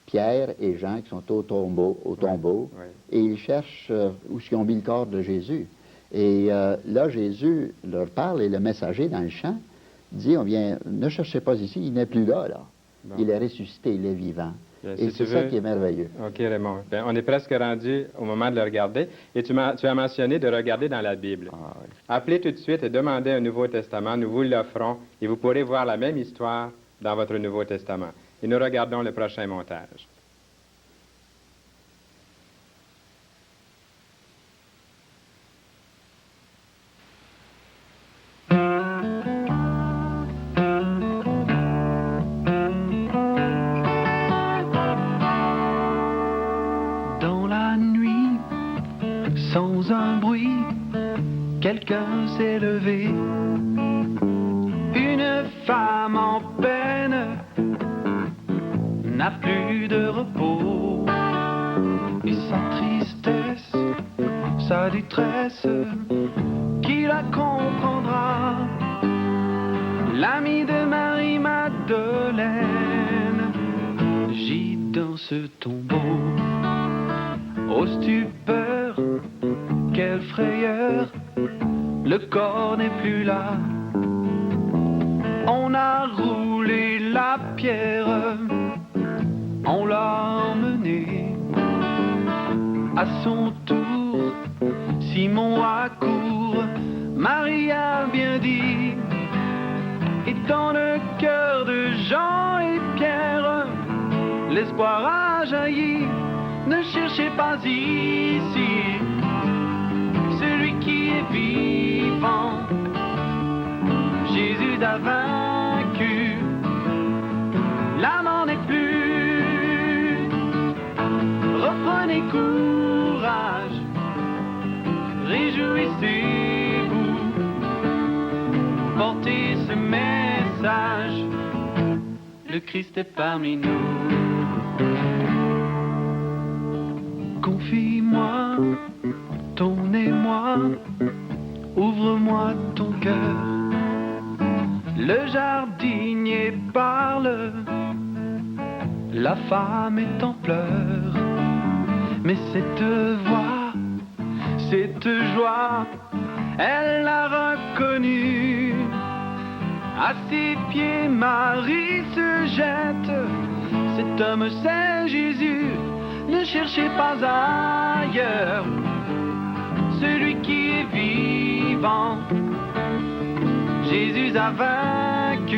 Pierre et Jean qui sont au tombeau, Oui. et ils cherchent où ils ont mis le corps de Jésus. Et là, Jésus leur parle, et le messager dans le champ dit, ne cherchez pas ici, il n'est plus là. Bon. Il est ressuscité, il est vivant. Bien, Et si c'est tu ça veux. qui est merveilleux. OK, Raymond. Bien, on est presque rendu au moment de le regarder. Et tu as mentionné de regarder dans la Bible. Ah, oui. Appelez tout de suite et demandez un Nouveau Testament. Nous vous l'offrons et vous pourrez voir la même histoire dans votre Nouveau Testament. Et nous regardons le prochain montage. Dans la nuit, sans un bruit, quelqu'un s'est levé. Une femme en peine n'a plus de repos. Et sa tristesse, sa détresse, qui la comprendra? L'ami de Marie-Madeleine gît dans ce tombeau. Ô stupeur, quelle frayeur, le corps n'est plus là. On a roulé la pierre, on l'a emmené. À son tour, Simon accourt, Marie a bien dit. Et dans le cœur de Jean et Pierre, l'espoir a jailli. Ne cherchez pas ici celui qui est vivant. Jésus a vaincu, la mort n'est plus. Reprenez courage, réjouissez-vous, portez ce message, le Christ est parmi nous. Confie-moi ton émoi, ouvre-moi ton cœur. Le jardinier parle, la femme est en pleurs. Mais cette voix, cette joie, elle l'a reconnue. À ses pieds, Marie se jette. Cet homme, c'est Jésus. Ne cherchez pas ailleurs celui qui est vivant. Jésus a vaincu.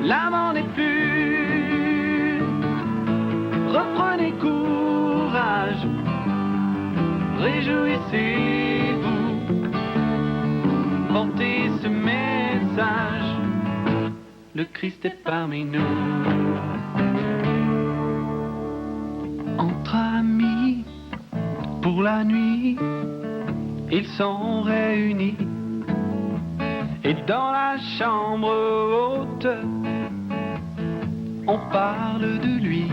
là n'en est plus. Reprenez courage, réjouissez-vous, portez ce message, le Christ est parmi nous. Entre amis, pour la nuit, ils sont réunis, et dans la chambre haute, on parle de lui.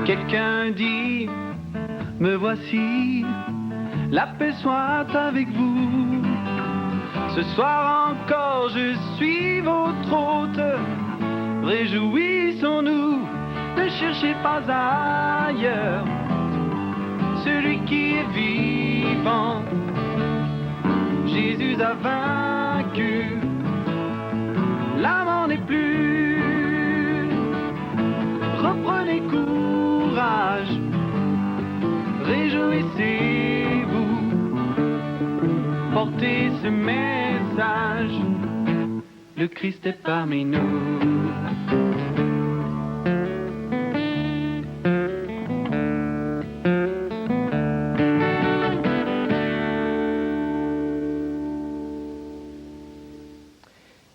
Quelqu'un dit, me voici, la paix soit avec vous. Ce soir encore je suis votre hôte, réjouissons-nous, ne cherchez pas ailleurs celui qui est vivant. Jésus a vaincu, l'âme n'en est plus. Reprenez courage, réjouissez-vous, portez ce message, le Christ est parmi nous.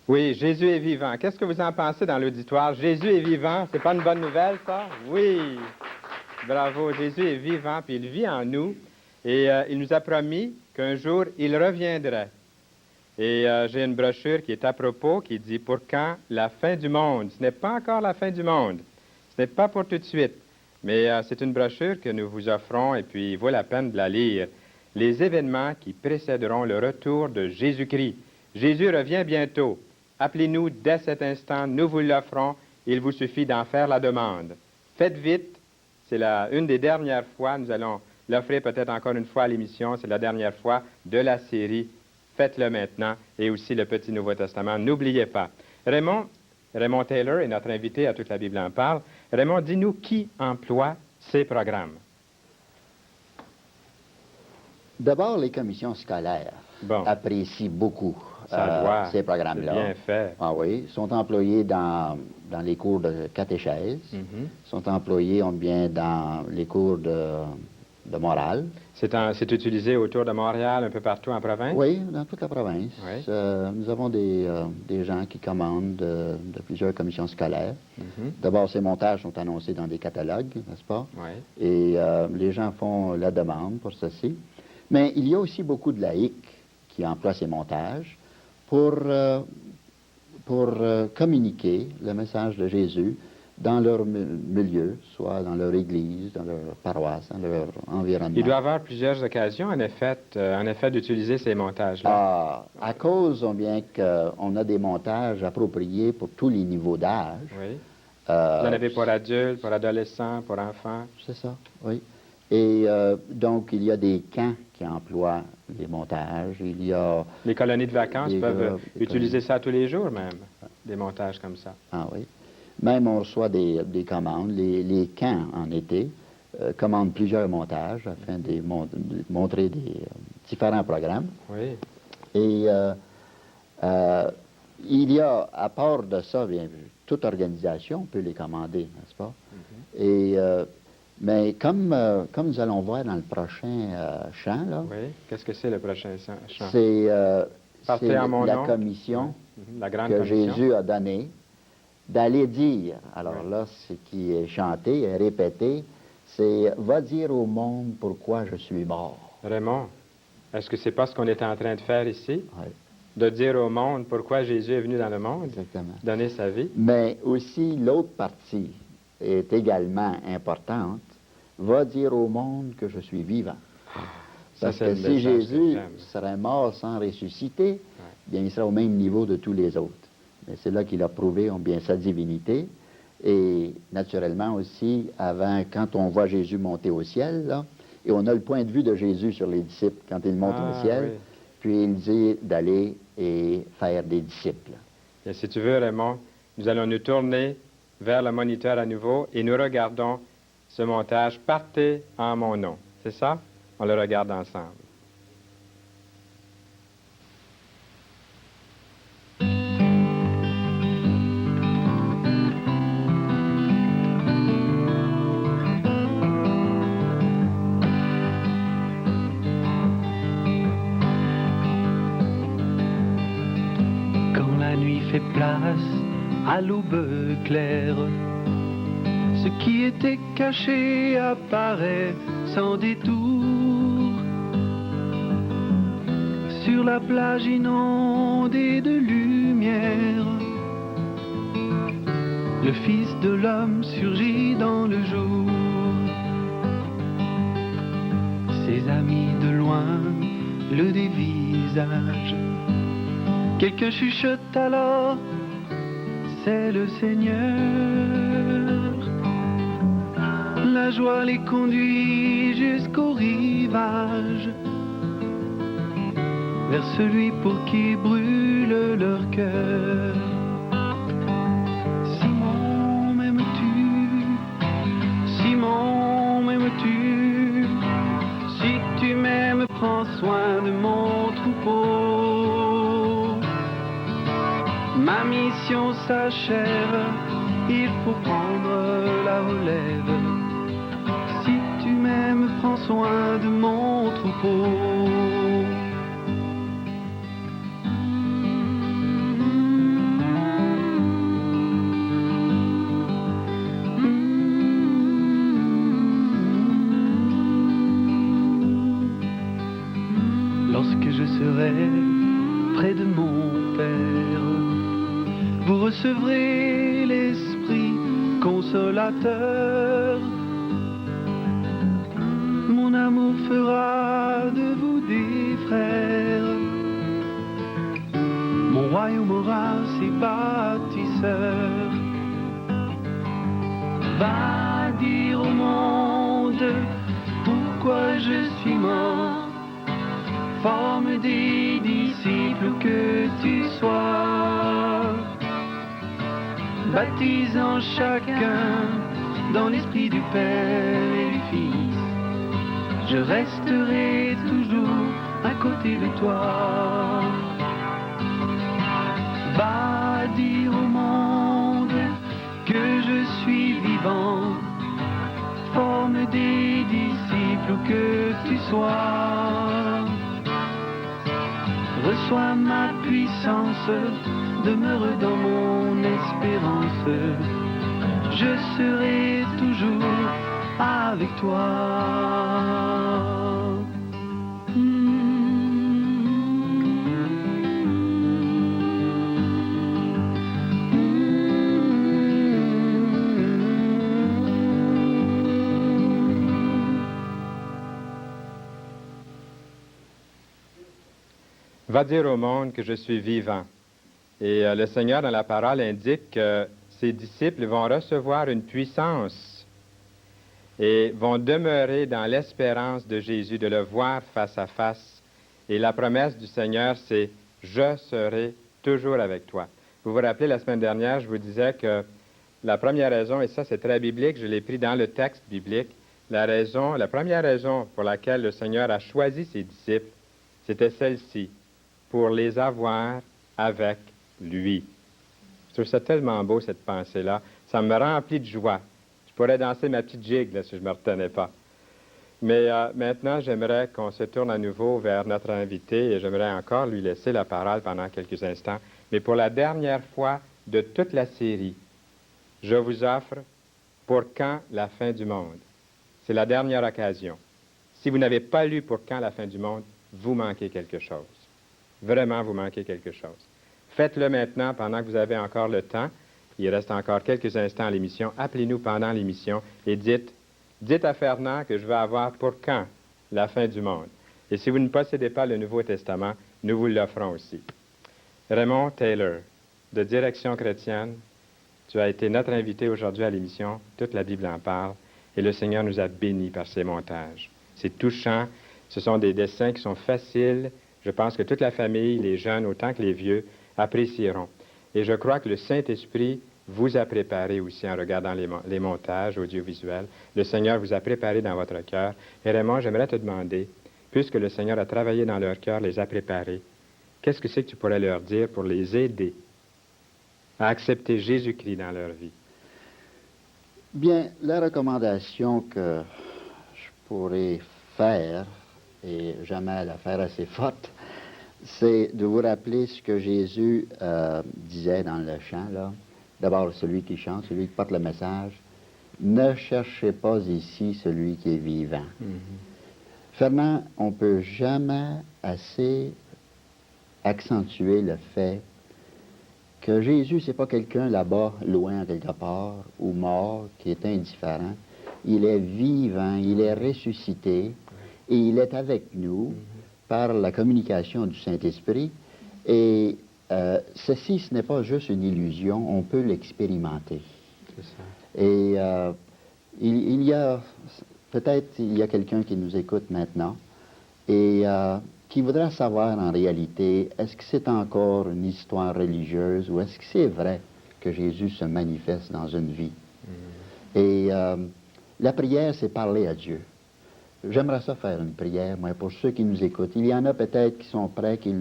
Oui, Jésus est vivant. Qu'est-ce que vous en pensez dans l'auditoire? Jésus est vivant, c'est pas une bonne nouvelle, ça? Oui! Bravo, Jésus est vivant, puis il vit en nous, et il nous a promis qu'un jour, il reviendrait. Et j'ai une brochure qui est à propos, qui dit « Pour quand la fin du monde? » Ce n'est pas encore la fin du monde. Ce n'est pas pour tout de suite. Mais c'est une brochure que nous vous offrons, et puis il vaut la peine de la lire. Les événements qui précéderont le retour de Jésus-Christ. Jésus revient bientôt. Appelez-nous dès cet instant, nous vous l'offrons. Il vous suffit d'en faire la demande. Faites vite. C'est une des dernières fois. Nous allons l'offrir peut-être encore une fois à l'émission. C'est la dernière fois de la série. Faites-le maintenant. Et aussi le Petit Nouveau Testament. N'oubliez pas. Raymond Taylor est notre invité à Toute la Bible en parle. Raymond, dis-nous qui emploie ces programmes. D'abord, les commissions scolaires apprécient beaucoup ces programmes-là. Bien fait. Ah oui, sont employés dans les cours de catéchèse, sont employés bien dans les cours de morale. C'est utilisé autour de Montréal, un peu partout en province? Oui, dans toute la province. Oui. Nous avons des gens qui commandent de plusieurs commissions scolaires. D'abord, ces montages sont annoncés dans des catalogues, n'est-ce pas? Oui. Et les gens font la demande pour ceci. Mais il y a aussi beaucoup de laïcs qui emploient ces montages pour communiquer le message de Jésus dans leur milieu, soit dans leur église, dans leur paroisse, dans leur environnement. Il doit y avoir plusieurs occasions, en effet d'utiliser ces montages-là. À cause, bien qu'on a des montages appropriés pour tous les niveaux d'âge. Oui. Vous en avez pour adultes, pour adolescents, pour enfants. C'est ça, oui. Et donc, il y a des camps qui emploient les montages. Il y a... Les colonies de vacances peuvent utiliser ça tous les jours même, des montages comme ça. Ah oui. Même on reçoit des commandes. Les camps en été commandent plusieurs montages afin de montrer des différents programmes. Oui. Et il y a, à part de ça, bien, toute organisation peut les commander, n'est-ce pas? Et... mais comme nous allons voir dans le prochain chant, là... Oui, qu'est-ce que c'est le prochain chant? C'est la Oui. commission La grande que commission. Jésus a donnée d'aller dire. Alors là, ce qui est chanté et répété, c'est « Va dire au monde pourquoi je suis mort ». Raymond, est-ce que c'est pas ce qu'on est en train de faire ici? Oui. De dire au monde pourquoi Jésus est venu dans le monde? Exactement. Donner sa vie? Mais aussi, l'autre partie est également importante. Va dire au monde que je suis vivant. Parce que si Jésus serait mort sans ressusciter, bien, il serait au même niveau de tous les autres. Mais c'est là qu'il a prouvé bien sa divinité. Et naturellement aussi, quand on voit Jésus monter au ciel, là, et on a le point de vue de Jésus sur les disciples quand il monte au ciel, puis il dit d'aller et faire des disciples. Et si tu veux, Raymond, nous allons nous tourner vers le moniteur à nouveau et nous regardons ce montage « Partez en mon nom ». C'est ça? On le regarde ensemble. nuit fait place à l'aube claire. Ce qui était caché apparaît sans détour. Sur la plage inondée de lumière, le Fils de l'homme surgit dans le jour. Ses amis de loin le dévisagent. Quelqu'un chuchote alors, c'est le Seigneur. La joie les conduit jusqu'au rivage, vers celui pour qui brûle leur cœur. Simon, m'aimes-tu? Simon, m'aimes-tu? Si tu m'aimes, prends soin de mon troupeau. Ma mission s'achève, il faut prendre la relève. Si tu m'aimes, prends soin de mon troupeau. Lorsque je serai près de mon Père, vous recevrez l'Esprit consolateur. Mon amour fera de vous des frères. Mon royaume aura ses bâtisseurs. Va dire au monde pourquoi je suis mort. Forme des disciples que tu sois, baptisant chacun dans l'esprit du Père et du Fils. Je resterai toujours à côté de toi. Va dire au monde que je suis vivant. Forme des disciples que tu sois. Reçois ma puissance, demeure dans mon espérance. Je serai toujours avec toi. Va dire au monde que je suis vivant. Et le Seigneur, dans la parole, indique que ses disciples vont recevoir une puissance et vont demeurer dans l'espérance de Jésus, de le voir face à face. Et la promesse du Seigneur, c'est « Je serai toujours avec toi ». Vous vous rappelez, la semaine dernière, je vous disais que la première raison, et ça c'est très biblique, je l'ai pris dans le texte biblique, la première raison pour laquelle le Seigneur a choisi ses disciples, c'était celle-ci, pour les avoir avec lui. Je trouve ça tellement beau, cette pensée-là. Ça me remplit de joie. Je pourrais danser ma petite gigue, là, si je ne me retenais pas. Mais maintenant, j'aimerais qu'on se tourne à nouveau vers notre invité et j'aimerais encore lui laisser la parole pendant quelques instants. Mais pour la dernière fois de toute la série, je vous offre Pour quand la fin du monde? C'est la dernière occasion. Si vous n'avez pas lu Pour quand la fin du monde, vous manquez quelque chose. Vraiment, vous manquez quelque chose. Faites-le maintenant pendant que vous avez encore le temps. Il reste encore quelques instants à l'émission. Appelez-nous pendant l'émission et dites à Fernand que je vais avoir pour quand la fin du monde. Et si vous ne possédez pas le Nouveau Testament, nous vous l'offrons aussi. Raymond Taylor, de Direction chrétienne, tu as été notre invité aujourd'hui à l'émission. Toute la Bible en parle. Et le Seigneur nous a bénis par ces montages. C'est touchant. Ce sont des dessins qui sont faciles. Je pense que toute la famille, les jeunes autant que les vieux, apprécieront. Et je crois que le Saint-Esprit vous a préparé aussi en regardant les montages audiovisuels. Le Seigneur vous a préparé dans votre cœur. Et Raymond, j'aimerais te demander, puisque le Seigneur a travaillé dans leur cœur, les a préparés, qu'est-ce que c'est que tu pourrais leur dire pour les aider à accepter Jésus-Christ dans leur vie? Bien, la recommandation que je pourrais faire, et jamais la faire assez forte, c'est de vous rappeler ce que Jésus disait dans le chant, là. D'abord, celui qui chante, celui qui porte le message. Ne cherchez pas ici celui qui est vivant. Fernand, on ne peut jamais assez accentuer le fait que Jésus, c'est pas quelqu'un là-bas, loin quelque part, ou mort, qui est indifférent. Il est vivant, il est ressuscité, et il est avec nous par la communication du Saint-Esprit. Et ceci, ce n'est pas juste une illusion, on peut l'expérimenter. C'est ça. Et il y a, peut-être il y a quelqu'un qui nous écoute maintenant, et qui voudrait savoir en réalité, est-ce que c'est encore une histoire religieuse ou est-ce que c'est vrai que Jésus se manifeste dans une vie? Et la prière, c'est parler à Dieu. J'aimerais ça faire une prière, moi, pour ceux qui nous écoutent. Il y en a peut-être qui sont prêts, qui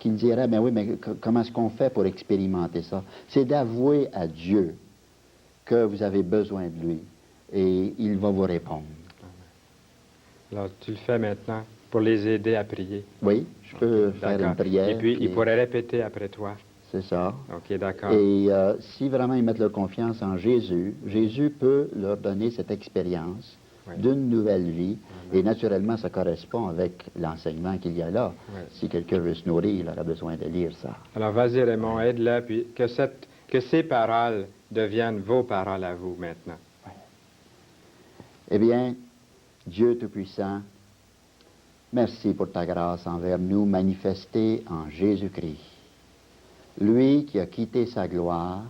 me diraient, mais oui, mais comment est-ce qu'on fait pour expérimenter ça? C'est d'avouer à Dieu que vous avez besoin de lui et il va vous répondre. Alors, tu le fais maintenant pour les aider à prier. Oui, je peux faire une prière. Et puis, ils pourraient répéter après toi. C'est ça. OK, d'accord. Et si vraiment ils mettent leur confiance en Jésus, Jésus peut leur donner cette expérience d'une nouvelle vie. Et naturellement, ça correspond avec l'enseignement qu'il y a là. Si quelqu'un veut se nourrir, il aura besoin de lire ça. Alors, vas-y, Raymond, aide-le, puis que ces paroles deviennent vos paroles à vous maintenant. Eh bien, Dieu Tout-Puissant, merci pour ta grâce envers nous manifestée en Jésus-Christ. Lui qui a quitté sa gloire,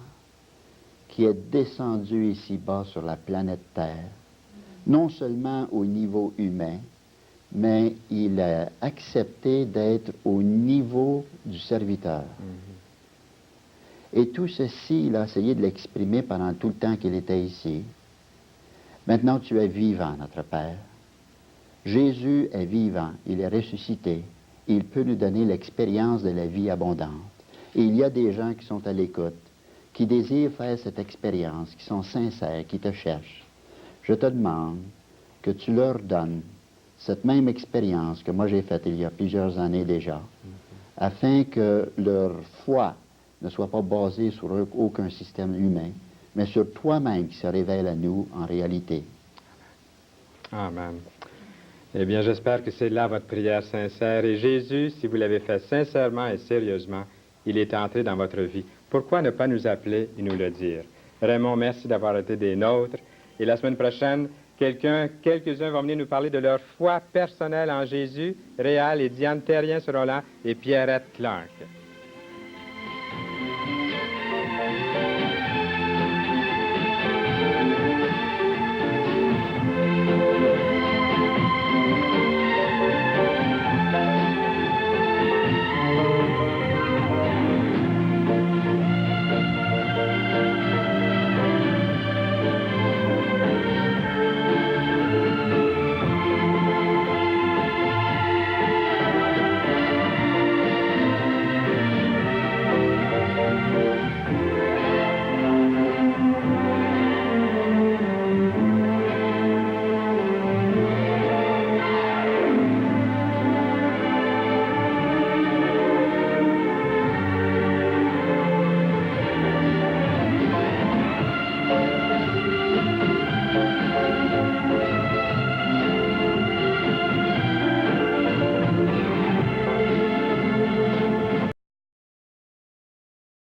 qui est descendu ici-bas sur la planète Terre, non seulement au niveau humain, mais il a accepté d'être au niveau du serviteur. Et tout ceci, il a essayé de l'exprimer pendant tout le temps qu'il était ici. Maintenant, tu es vivant, notre Père. Jésus est vivant, il est ressuscité. Il peut nous donner l'expérience de la vie abondante. Et il y a des gens qui sont à l'écoute, qui désirent faire cette expérience, qui sont sincères, qui te cherchent. Je te demande que tu leur donnes cette même expérience que moi j'ai faite il y a plusieurs années déjà, afin que leur foi ne soit pas basée sur aucun système humain, mais sur toi-même qui se révèle à nous en réalité. Amen. Eh bien, j'espère que c'est là votre prière sincère. Et Jésus, si vous l'avez fait sincèrement et sérieusement, il est entré dans votre vie. Pourquoi ne pas nous appeler et nous le dire? Raymond, merci d'avoir été des nôtres. Et la semaine prochaine, quelques-uns vont venir nous parler de leur foi personnelle en Jésus. Réal et Diane Terrien seront là et Pierrette Clark.